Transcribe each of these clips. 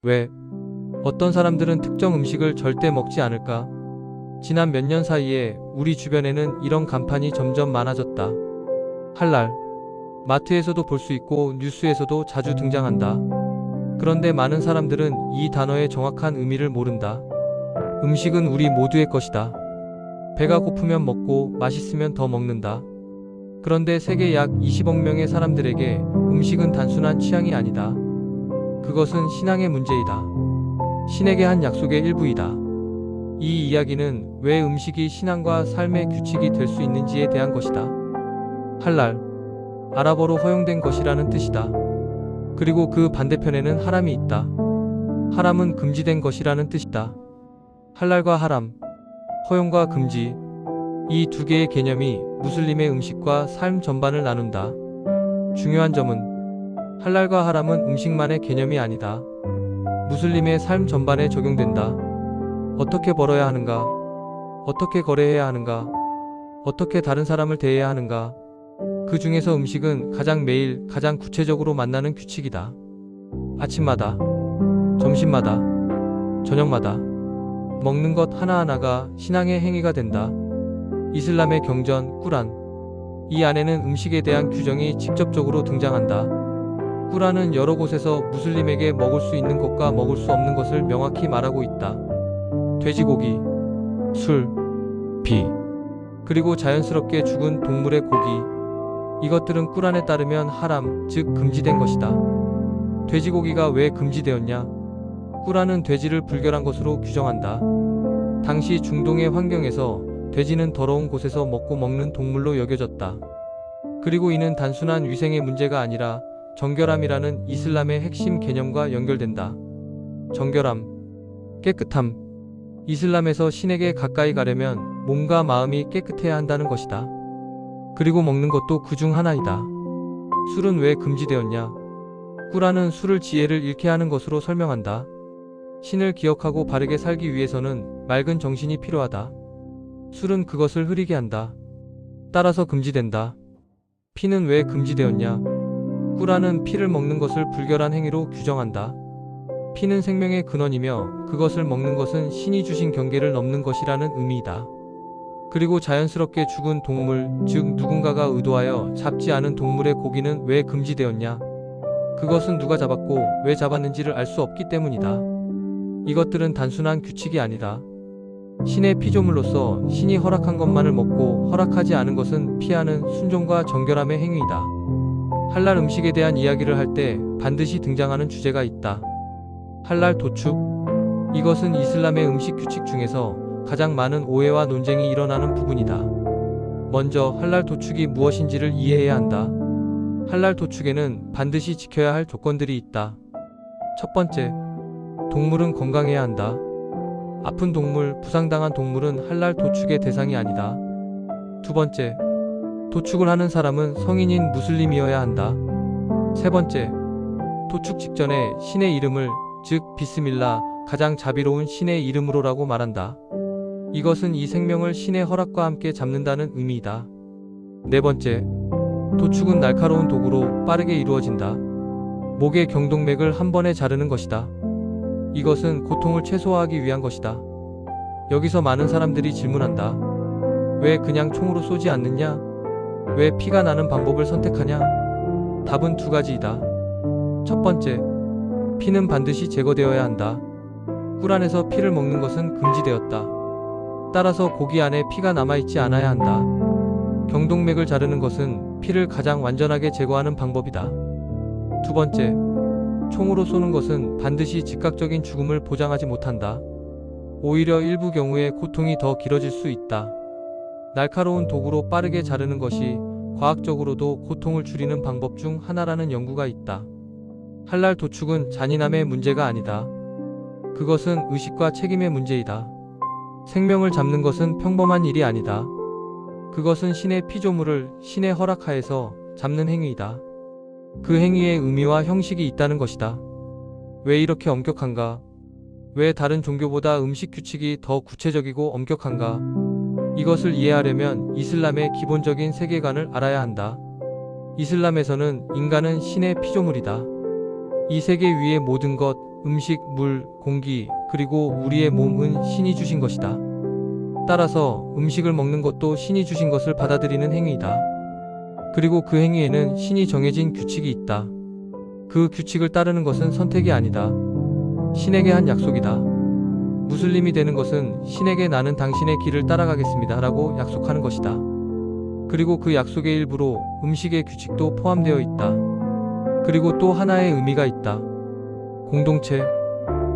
왜? 어떤 사람들은 특정 음식을 절대 먹지 않을까? 지난 몇 년 사이에 우리 주변에는 이런 간판이 점점 많아졌다. 할랄. 마트에서도 볼 수 있고 뉴스에서도 자주 등장한다. 그런데 많은 사람들은 이 단어의 정확한 의미를 모른다. 음식은 우리 모두의 것이다. 배가 고프면 먹고 맛있으면 더 먹는다. 그런데 세계 약 20억 명의 사람들에게 음식은 단순한 취향이 아니다. 그것은 신앙의 문제이다. 신에게 한 약속의 일부이다. 이 이야기는 왜 음식이 신앙과 삶의 규칙이 될 수 있는지에 대한 것이다. 할랄. 아랍어로 허용된 것이라는 뜻이다. 그리고 그 반대편에는 하람이 있다. 하람은 금지된 것이라는 뜻이다. 할랄과 하람, 허용과 금지, 이 두 개의 개념이 무슬림의 음식과 삶 전반을 나눈다. 중요한 점은 할랄과 하람은 음식만의 개념이 아니다. 무슬림의 삶 전반에 적용된다. 어떻게 벌어야 하는가? 어떻게 거래해야 하는가? 어떻게 다른 사람을 대해야 하는가? 그 중에서 음식은 가장 매일 가장 구체적으로 만나는 규칙이다. 아침마다, 점심마다, 저녁마다 먹는 것 하나하나가 신앙의 행위가 된다. 이슬람의 경전, 꾸란. 이 안에는 음식에 대한 규정이 직접적으로 등장한다. 꾸란은 여러 곳에서 무슬림에게 먹을 수 있는 것과 먹을 수 없는 것을 명확히 말하고 있다. 돼지고기, 술, 비, 그리고 자연스럽게 죽은 동물의 고기. 이것들은 꾸란에 따르면 하람, 즉 금지된 것이다. 돼지고기가 왜 금지되었냐? 꾸란은 돼지를 불결한 것으로 규정한다. 당시 중동의 환경에서 돼지는 더러운 곳에서 먹는 동물로 여겨졌다. 그리고 이는 단순한 위생의 문제가 아니라 정결함이라는 이슬람의 핵심 개념과 연결된다. 정결함, 깨끗함. 이슬람에서 신에게 가까이 가려면 몸과 마음이 깨끗해야 한다는 것이다. 그리고 먹는 것도 그 중 하나이다. 술은 왜 금지되었냐? 꾸란은 술을 지혜를 잃게 하는 것으로 설명한다. 신을 기억하고 바르게 살기 위해서는 맑은 정신이 필요하다. 술은 그것을 흐리게 한다. 따라서 금지된다. 피는 왜 금지되었냐? 꾸란은 피를 먹는 것을 불결한 행위로 규정한다. 피는 생명의 근원이며 그것을 먹는 것은 신이 주신 경계를 넘는 것이라는 의미이다. 그리고 자연스럽게 죽은 동물, 즉 누군가가 의도하여 잡지 않은 동물의 고기는 왜 금지되었냐? 그것은 누가 잡았고 왜 잡았는지를 알 수 없기 때문이다. 이것들은 단순한 규칙이 아니다. 신의 피조물로서 신이 허락한 것만을 먹고 허락하지 않은 것은 피하는 순종과 정결함의 행위이다. 할랄 음식에 대한 이야기를 할 때 반드시 등장하는 주제가 있다. 할랄 도축. 이것은 이슬람의 음식 규칙 중에서 가장 많은 오해와 논쟁이 일어나는 부분이다. 먼저 할랄 도축이 무엇인지를 이해해야 한다. 할랄 도축에는 반드시 지켜야 할 조건들이 있다. 첫 번째, 동물은 건강해야 한다. 아픈 동물, 부상당한 동물은 할랄 도축의 대상이 아니다. 두 번째, 도축을 하는 사람은 성인인 무슬림이어야 한다. 세 번째, 도축 직전에 신의 이름을, 즉 비스밀라, 가장 자비로운 신의 이름으로라고 말한다. 이것은 이 생명을 신의 허락과 함께 잡는다는 의미이다. 네 번째, 도축은 날카로운 도구로 빠르게 이루어진다. 목의 경동맥을 한 번에 자르는 것이다. 이것은 고통을 최소화하기 위한 것이다. 여기서 많은 사람들이 질문한다. 왜 그냥 총으로 쏘지 않느냐? 왜 피가 나는 방법을 선택하냐? 답은 두 가지이다. 첫 번째, 피는 반드시 제거되어야 한다. 꾸란에서 피를 먹는 것은 금지되었다. 따라서 고기 안에 피가 남아있지 않아야 한다. 경동맥을 자르는 것은 피를 가장 완전하게 제거하는 방법이다. 두 번째, 총으로 쏘는 것은 반드시 즉각적인 죽음을 보장하지 못한다. 오히려 일부 경우에 고통이 더 길어질 수 있다. 날카로운 도구로 빠르게 자르는 것이 과학적으로도 고통을 줄이는 방법 중 하나라는 연구가 있다. 할랄 도축은 잔인함의 문제가 아니다. 그것은 의식과 책임의 문제이다. 생명을 잡는 것은 평범한 일이 아니다. 그것은 신의 피조물을 신의 허락하에서 잡는 행위이다. 그 행위에 의미와 형식이 있다는 것이다. 왜 이렇게 엄격한가? 왜 다른 종교보다 음식 규칙이 더 구체적이고 엄격한가? 이것을 이해하려면 이슬람의 기본적인 세계관을 알아야 한다. 이슬람에서는 인간은 신의 피조물이다. 이 세계 위의 모든 것, 음식, 물, 공기, 그리고 우리의 몸은 신이 주신 것이다. 따라서 음식을 먹는 것도 신이 주신 것을 받아들이는 행위이다. 그리고 그 행위에는 신이 정해진 규칙이 있다. 그 규칙을 따르는 것은 선택이 아니다. 신에게 한 약속이다. 무슬림이 되는 것은 신에게 나는 당신의 길을 따라가겠습니다 라고 약속하는 것이다. 그리고 그 약속의 일부로 음식의 규칙도 포함되어 있다. 그리고 또 하나의 의미가 있다. 공동체.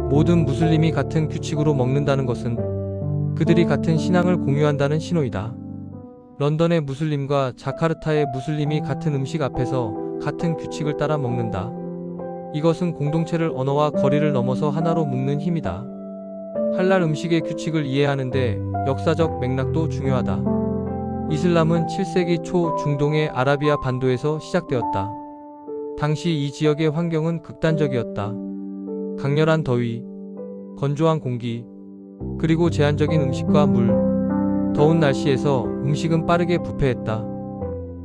모든 무슬림이 같은 규칙으로 먹는다는 것은 그들이 같은 신앙을 공유한다는 신호이다. 런던의 무슬림과 자카르타의 무슬림이 같은 음식 앞에서 같은 규칙을 따라 먹는다. 이것은 공동체를 언어와 거리를 넘어서 하나로 묶는 힘이다. 할랄 음식의 규칙을 이해하는데 역사적 맥락도 중요하다. 이슬람은 7세기 초 중동의 아라비아 반도에서 시작되었다. 당시 이 지역의 환경은 극단적이었다. 강렬한 더위, 건조한 공기, 그리고 제한적인 음식과 물. 더운 날씨에서 음식은 빠르게 부패했다.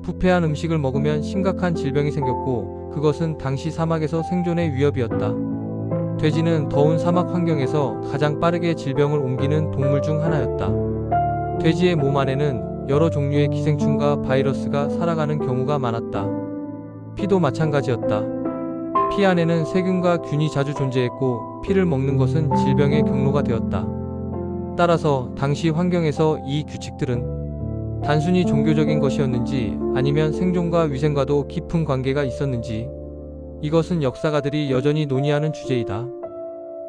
부패한 음식을 먹으면 심각한 질병이 생겼고 그것은 당시 사막에서 생존의 위협이었다. 돼지는 더운 사막 환경에서 가장 빠르게 질병을 옮기는 동물 중 하나였다. 돼지의 몸 안에는 여러 종류의 기생충과 바이러스가 살아가는 경우가 많았다. 피도 마찬가지였다. 피 안에는 세균과 균이 자주 존재했고 피를 먹는 것은 질병의 경로가 되었다. 따라서 당시 환경에서 이 규칙들은 단순히 종교적인 것이었는지 아니면 생존과 위생과도 깊은 관계가 있었는지 이것은 역사가들이 여전히 논의하는 주제이다.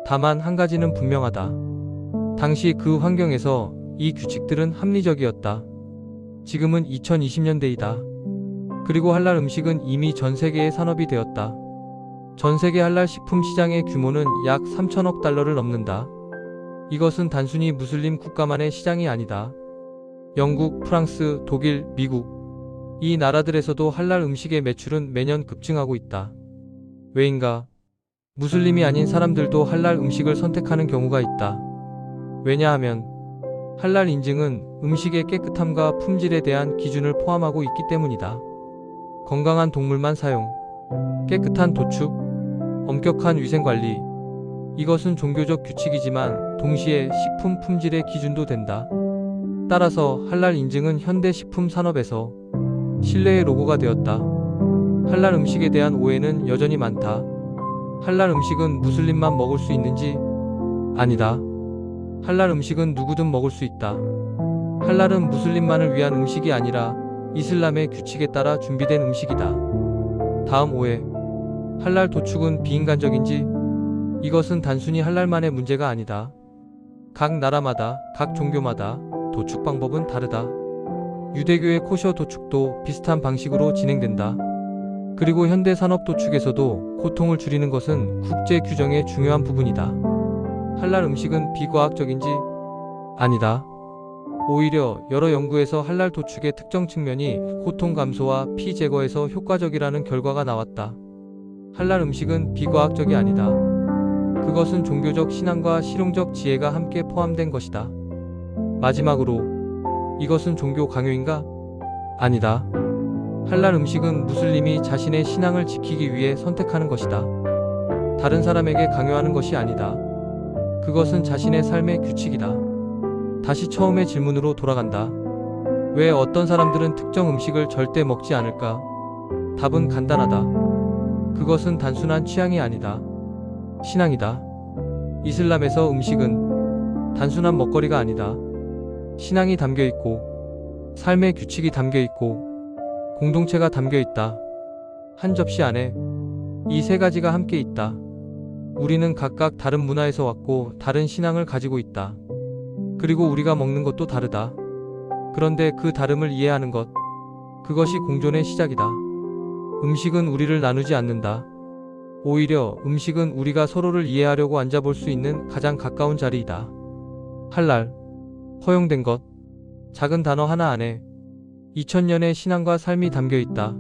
다만 한 가지는 분명하다. 당시 그 환경에서 이 규칙들은 합리적이었다. 지금은 2020년대이다. 그리고 할랄 음식은 이미 전 세계의 산업이 되었다. 전 세계 할랄 식품 시장의 규모는 약 3천억 달러를 넘는다. 이것은 단순히 무슬림 국가만의 시장이 아니다. 영국, 프랑스, 독일, 미국 이 나라들에서도 할랄 음식의 매출은 매년 급증하고 있다. 왜인가? 무슬림이 아닌 사람들도 할랄 음식을 선택하는 경우가 있다. 왜냐하면 할랄 인증은 음식의 깨끗함과 품질에 대한 기준을 포함하고 있기 때문이다. 건강한 동물만 사용, 깨끗한 도축, 엄격한 위생관리. 이것은 종교적 규칙이지만 동시에 식품 품질의 기준도 된다. 따라서 할랄 인증은 현대 식품 산업에서 신뢰의 로고가 되었다. 할랄 음식에 대한 오해는 여전히 많다. 할랄 음식은 무슬림만 먹을 수 있는지? 아니다. 할랄 음식은 누구든 먹을 수 있다. 할랄은 무슬림만을 위한 음식이 아니라 이슬람의 규칙에 따라 준비된 음식이다. 다음 오해. 할랄 도축은 비인간적인지? 이것은 단순히 할랄만의 문제가 아니다. 각 나라마다, 각 종교마다 도축 방법은 다르다. 유대교의 코셔 도축도 비슷한 방식으로 진행된다. 그리고 현대 산업 도축에서도 고통을 줄이는 것은 국제 규정의 중요한 부분이다. 할랄 음식은 비과학적인지? 아니다. 오히려 여러 연구에서 할랄 도축의 특정 측면이 고통 감소와 피 제거에서 효과적이라는 결과가 나왔다. 할랄 음식은 비과학적이 아니다. 그것은 종교적 신앙과 실용적 지혜가 함께 포함된 것이다. 마지막으로, 이것은 종교 강요인가? 아니다. 할랄 음식은 무슬림이 자신의 신앙을 지키기 위해 선택하는 것이다. 다른 사람에게 강요하는 것이 아니다. 그것은 자신의 삶의 규칙이다. 다시 처음의 질문으로 돌아간다. 왜 어떤 사람들은 특정 음식을 절대 먹지 않을까? 답은 간단하다. 그것은 단순한 취향이 아니다. 신앙이다. 이슬람에서 음식은 단순한 먹거리가 아니다. 신앙이 담겨 있고, 삶의 규칙이 담겨 있고, 공동체가 담겨 있다. 한 접시 안에 이 세 가지가 함께 있다. 우리는 각각 다른 문화에서 왔고 다른 신앙을 가지고 있다. 그리고 우리가 먹는 것도 다르다. 그런데 그 다름을 이해하는 것, 그것이 공존의 시작이다. 음식은 우리를 나누지 않는다. 오히려 음식은 우리가 서로를 이해하려고 앉아볼 수 있는 가장 가까운 자리이다. 할랄, 허용된 것, 작은 단어 하나 안에 2000년의 신앙과 삶이 담겨 있다.